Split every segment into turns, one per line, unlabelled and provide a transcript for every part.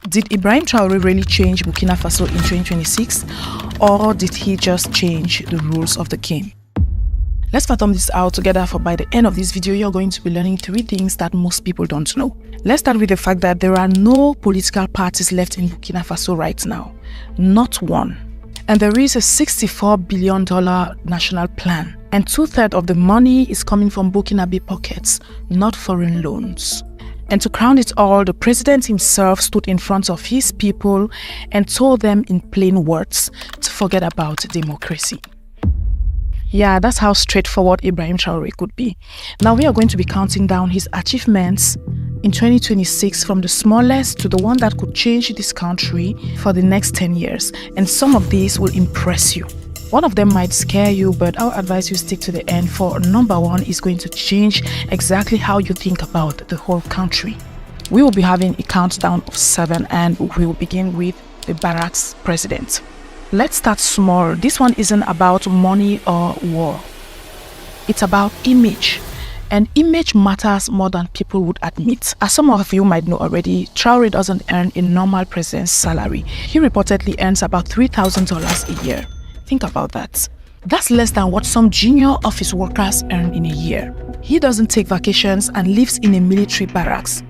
Did Ibrahim Traoré really change Burkina Faso in 2026, or did he just change the rules of the game? Let's fathom this out together, for by the end of this video, you're going to be learning 3 things that most people don't know. Let's start with the fact that there are no political parties left in Burkina Faso right now. Not one. And there is a $64 billion national plan. And 2/3 of the money is coming from Burkinabe pockets, not foreign loans. And to crown it all, the president himself stood in front of his people and told them in plain words to forget about democracy. Yeah, that's how straightforward Ibrahim Traoré could be. Now we are going to be counting down his achievements in 2026 from the smallest to the one that could change this country for the next 10 years. And some of these will impress you. One of them might scare you, but I'll advise you stick to the end, for number 1 is going to change exactly how you think about the whole country. We will be having a countdown of 7 and we will begin with the barracks president. Let's start small. This one isn't about money or war. It's about image. And image matters more than people would admit. As some of you might know already, Traoré doesn't earn a normal president's salary. He reportedly earns about $3,000 a year. Think about that. That's less than what some junior office workers earn in a year. He doesn't take vacations and lives in a military barracks,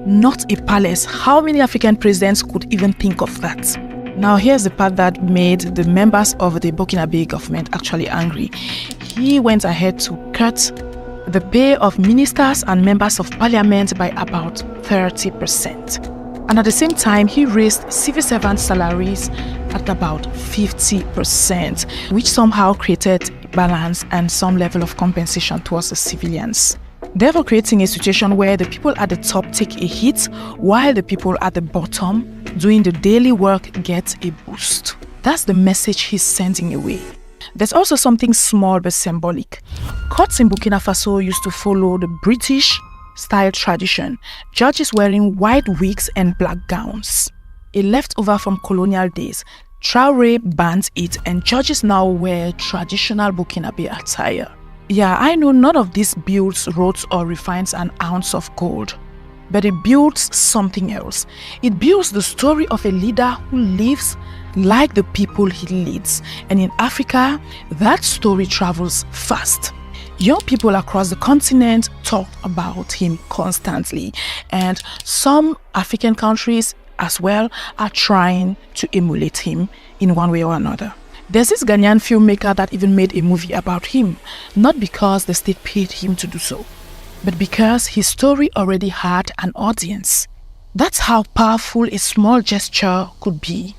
not a palace. How many African presidents could even think of that? Now here's the part that made the members of the Burkinabe government actually angry. He went ahead to cut the pay of ministers and members of parliament by about 30%. And at the same time, he raised civil servant salaries at about 50%, which somehow created balance and some level of compensation towards the civilians, therefore creating a situation where the people at the top take a hit while the people at the bottom doing the daily work get a boost. That's the message he's sending away. There's also something small but symbolic. Courts in Burkina Faso used to follow the British style tradition, judges wearing white wigs and black gowns. A leftover from colonial days. Traoré banned it and judges now wear traditional Burkinabe attire. Yeah, I know none of this builds roads or refines an ounce of gold, but it builds something else. It builds the story of a leader who lives like the people he leads. And in Africa, that story travels fast. Young people across the continent talk about him constantly, and some African countries as well are trying to emulate him in one way or another. There's this Ghanaian filmmaker that even made a movie about him, not because the state paid him to do so, but because his story already had an audience. That's how powerful a small gesture could be.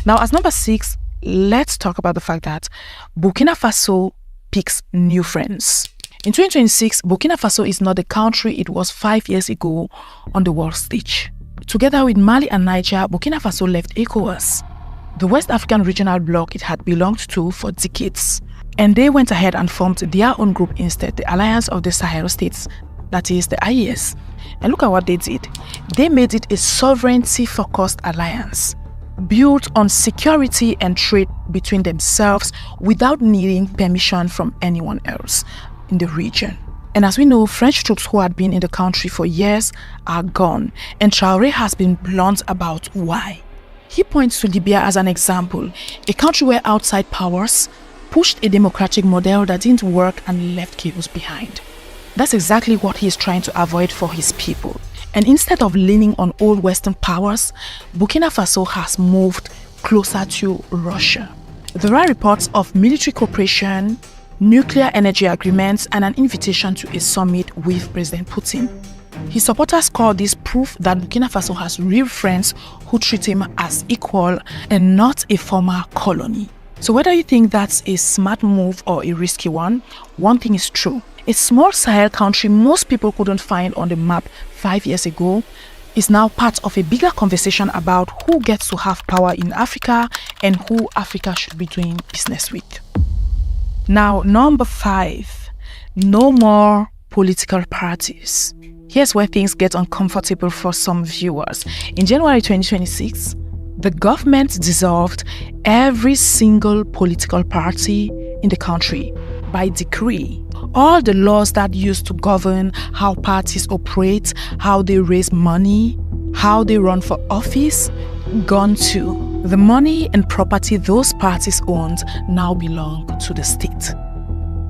Now, as number 6, let's talk about the fact that Burkina Faso picks new friends. In 2026, Burkina Faso is not the country it was 5 years ago on the world stage. Together with Mali and Niger, Burkina Faso left ECOWAS, the West African regional bloc it had belonged to for decades. And they went ahead and formed their own group instead, the Alliance of the Sahel States, that is the IES. And look at what they did. They made it a sovereignty-focused alliance, built on security and trade between themselves without needing permission from anyone else in the region. And as we know, French troops who had been in the country for years are gone, and Traoré has been blunt about why. He points to Libya as an example, a country where outside powers pushed a democratic model that didn't work and left chaos behind. That's exactly what he is trying to avoid for his people. And instead of leaning on old Western powers, Burkina Faso has moved closer to Russia. There are reports of military cooperation, nuclear energy agreements, and an invitation to a summit with President Putin. His supporters call this proof that Burkina Faso has real friends who treat him as equal and not a former colony. So whether you think that's a smart move or a risky one thing is true. A small Sahel country most people couldn't find on the map 5 years ago is now part of a bigger conversation about who gets to have power in Africa and who Africa should be doing business with. Now, number 5, no more political parties. Here's where things get uncomfortable for some viewers. In January 2026, the government dissolved every single political party in the country by decree. All the laws that used to govern how parties operate, how they raise money, how they run for office, gone too. The money and property those parties owned now belong to the state.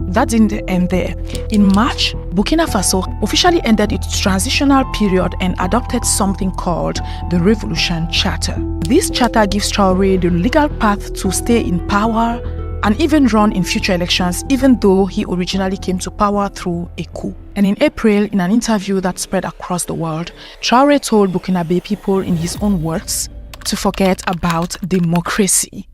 That didn't end there. In March, Burkina Faso officially ended its transitional period and adopted something called the Revolution Charter. This charter gives Traoré the legal path to stay in power and even run in future elections, even though he originally came to power through a coup. And in April, in an interview that spread across the world, Traoré told Burkinabe people, in his own words, to forget about democracy.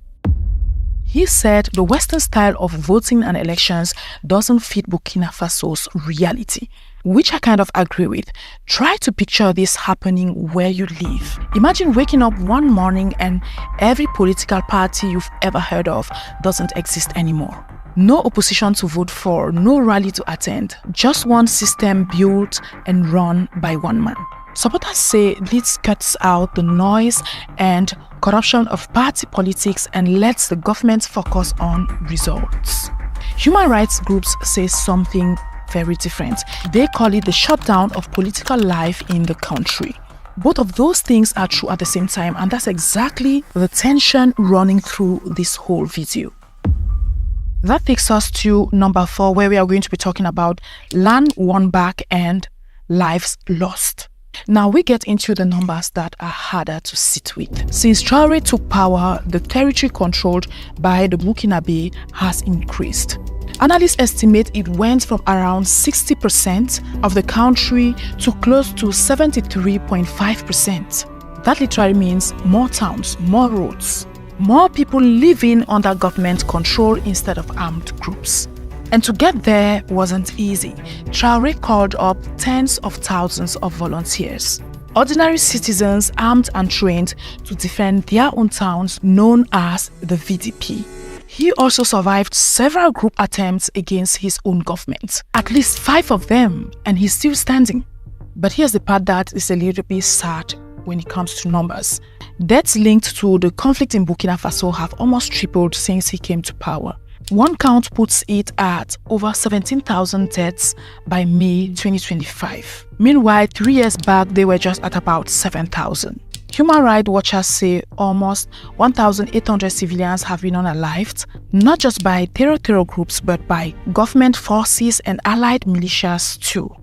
He said the Western style of voting and elections doesn't fit Burkina Faso's reality, which I kind of agree with. Try to picture this happening where you live. Imagine waking up one morning and every political party you've ever heard of doesn't exist anymore. No opposition to vote for, no rally to attend, just one system built and run by one man. Supporters say this cuts out the noise and corruption of party politics and lets the government focus on results. Human rights groups say something very different. They call it the shutdown of political life in the country. Both of those things are true at the same time, and that's exactly the tension running through this whole video. That takes us to number 4, where we are going to be talking about land won back and lives lost. Now we get into the numbers that are harder to sit with. Since Traoré took power, the territory controlled by the Burkinabe has increased. Analysts estimate it went from around 60% of the country to close to 73.5%. That literally means more towns, more roads, more people living under government control instead of armed groups. And to get there wasn't easy. Traoré called up tens of thousands of volunteers, ordinary citizens armed and trained to defend their own towns, known as the VDP. He also survived several group attempts against his own government, at least 5 of them, and he's still standing. But here's the part that is a little bit sad when it comes to numbers. Deaths linked to the conflict in Burkina Faso have almost tripled since he came to power. One count puts it at over 17,000 deaths by May 2025. Meanwhile, 3 years back, they were just at about 7,000. Human rights watchers say almost 1,800 civilians have been unalived, not just by terror groups, but by government forces and allied militias too,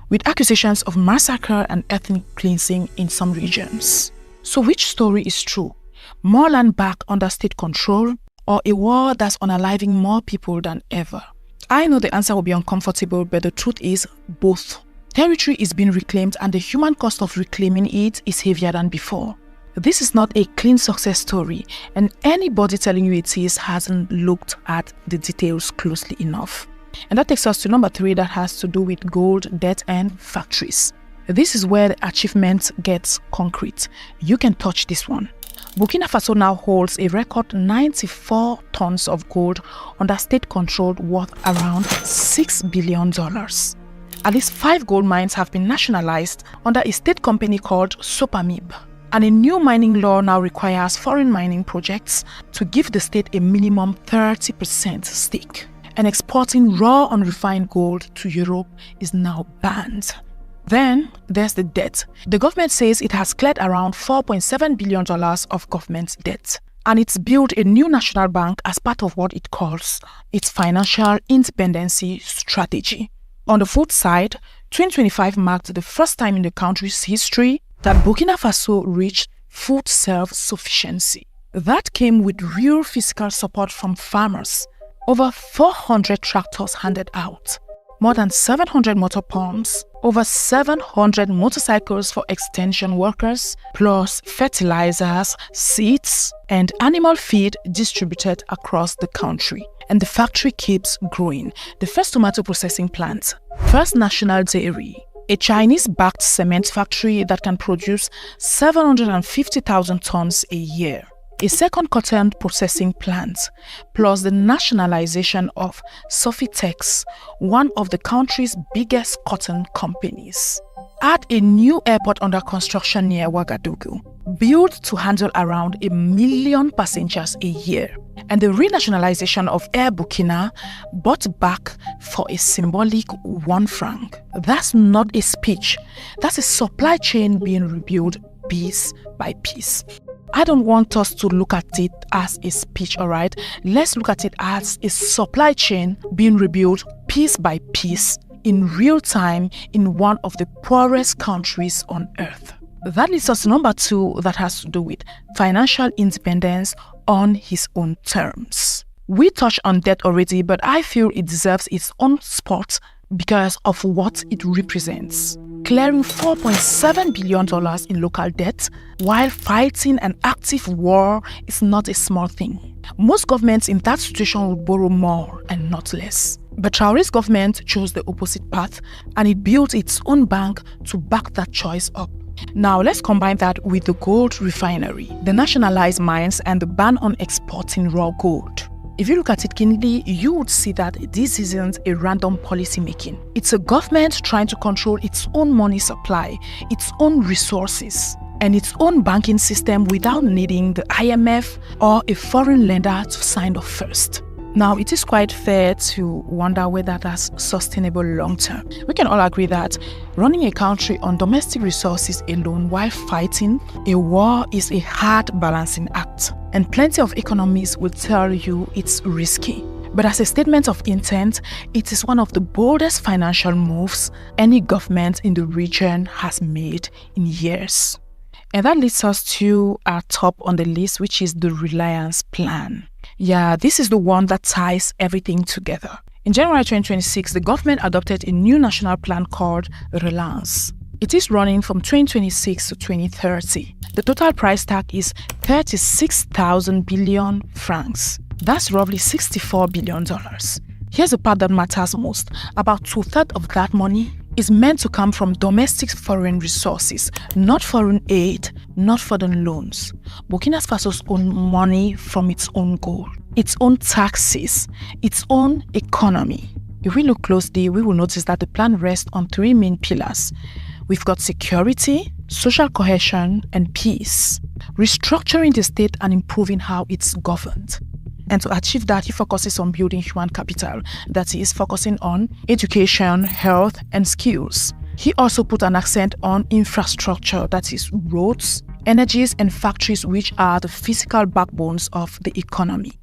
with accusations of massacre and ethnic cleansing in some regions. So which story is true? More land back under state control, or a war that's unaliving more people than ever? I know the answer will be uncomfortable, but the truth is both. Territory is being reclaimed and the human cost of reclaiming it is heavier than before. This is not a clean success story, and anybody telling you it is hasn't looked at the details closely enough. And that takes us to number 3, that has to do with gold, debt and factories. This is where the achievement gets concrete. You can touch this one. Burkina Faso now holds a record 94 tons of gold under state control worth around $6 billion. At least 5 gold mines have been nationalized under a state company called Sopamib. And a new mining law now requires foreign mining projects to give the state a minimum 30% stake. And exporting raw unrefined gold to Europe is now banned. Then there's the debt. The government says it has cleared around $4.7 billion of government debt. And it's built a new national bank as part of what it calls its financial independence strategy. On the food side, 2025 marked the first time in the country's history that Burkina Faso reached food self-sufficiency. That came with real physical support from farmers. Over 400 tractors handed out, more than 700 motor pumps, over 700 motorcycles for extension workers, plus fertilizers, seeds, and animal feed distributed across the country. And the factory keeps growing. The first tomato processing plant, First National Dairy, a Chinese-backed cement factory that can produce 750,000 tons a year. A second cotton processing plant, plus the nationalization of Sofitex, one of the country's biggest cotton companies. Add a new airport under construction near Ouagadougou, built to handle around 1 million passengers a year. And the renationalization of Air Burkina, bought back for a symbolic 1 franc. That's not a speech. That's a supply chain being rebuilt piece by piece. I don't want us to look at it as a speech, alright? Let's look at it as a supply chain being rebuilt piece by piece in real time in one of the poorest countries on earth. That leads us to number 2, that has to do with financial independence on his own terms. We touched on debt already, but I feel it deserves its own spot because of what it represents. Clearing $4.7 billion in local debt while fighting an active war is not a small thing. Most governments in that situation will borrow more and not less. But Traoré's government chose the opposite path, and it built its own bank to back that choice up. Now let's combine that with the gold refinery, the nationalized mines, and the ban on exporting raw gold. If you look at it keenly, you would see that this isn't a random policy making. It's a government trying to control its own money supply, its own resources, and its own banking system without needing the IMF or a foreign lender to sign off first. Now, it is quite fair to wonder whether that's sustainable long term. We can all agree that running a country on domestic resources alone while fighting a war is a hard balancing act. And plenty of economists will tell you it's risky. But as a statement of intent, it is one of the boldest financial moves any government in the region has made in years. And that leads us to our top on the list, which is the Reliance Plan. Yeah, this is the one that ties everything together. In January 2026, the government adopted a new national plan called Relance. It is running from 2026 to 2030. The total price tag is 36,000 billion francs. That's roughly $64 billion. Here's the part that matters most. About 2/3 of that money is meant to come from domestic foreign resources, not foreign aid, not foreign loans. Burkina Faso's own money from its own gold, its own taxes, its own economy. If we look closely, we will notice that the plan rests on 3 main pillars. We've got security, social cohesion, and peace. Restructuring the state and improving how it's governed. And to achieve that, he focuses on building human capital, that is, focusing on education, health, and skills. He also put an accent on infrastructure, that is, roads, energies, and factories, which are the physical backbones of the economy.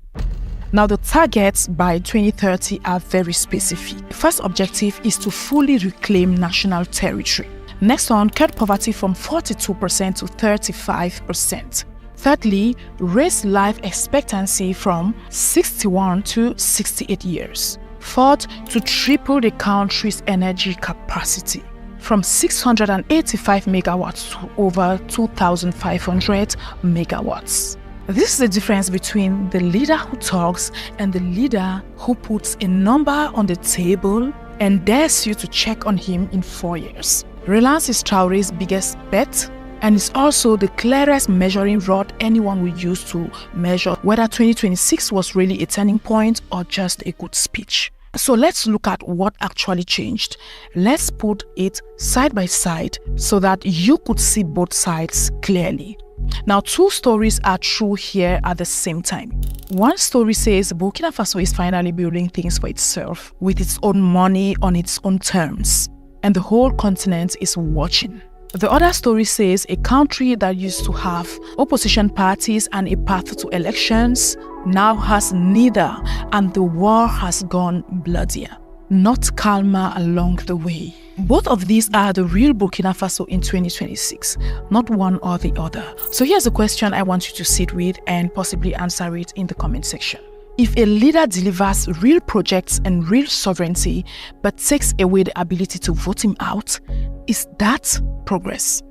Now, the targets by 2030 are very specific. The first objective is to fully reclaim national territory. Next one, cut poverty from 42% to 35%. Thirdly, raise life expectancy from 61 to 68 years. Fourth, to triple the country's energy capacity from 685 megawatts to over 2,500 megawatts. This is the difference between the leader who talks and the leader who puts a number on the table and dares you to check on him in 4 years. Relance is Traoré's biggest bet, and it's also the clearest measuring rod anyone will use to measure whether 2026 was really a turning point or just a good speech. So let's look at what actually changed. Let's put it side by side so that you could see both sides clearly. Now, 2 stories are true here at the same time. One story says Burkina Faso is finally building things for itself with its own money on its own terms, and the whole continent is watching. The other story says a country that used to have opposition parties and a path to elections now has neither, and the war has gone bloodier, not calmer along the way. Both of these are the real Burkina Faso in 2026, not one or the other. So here's a question I want you to sit with and possibly answer it in the comment section. If a leader delivers real projects and real sovereignty but takes away the ability to vote him out, is that progress?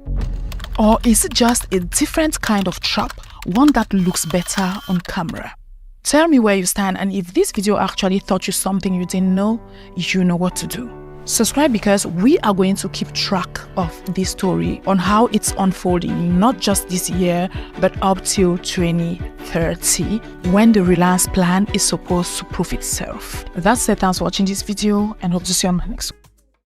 Or is it just a different kind of trap, one that looks better on camera? Tell me where you stand, and if this video actually taught you something you didn't know, you know what to do. Subscribe, because we are going to keep track of this story on how it's unfolding, not just this year, but up till 2030, when the Relance Plan is supposed to prove itself. That said, thanks for watching this video and hope to see you on my next one.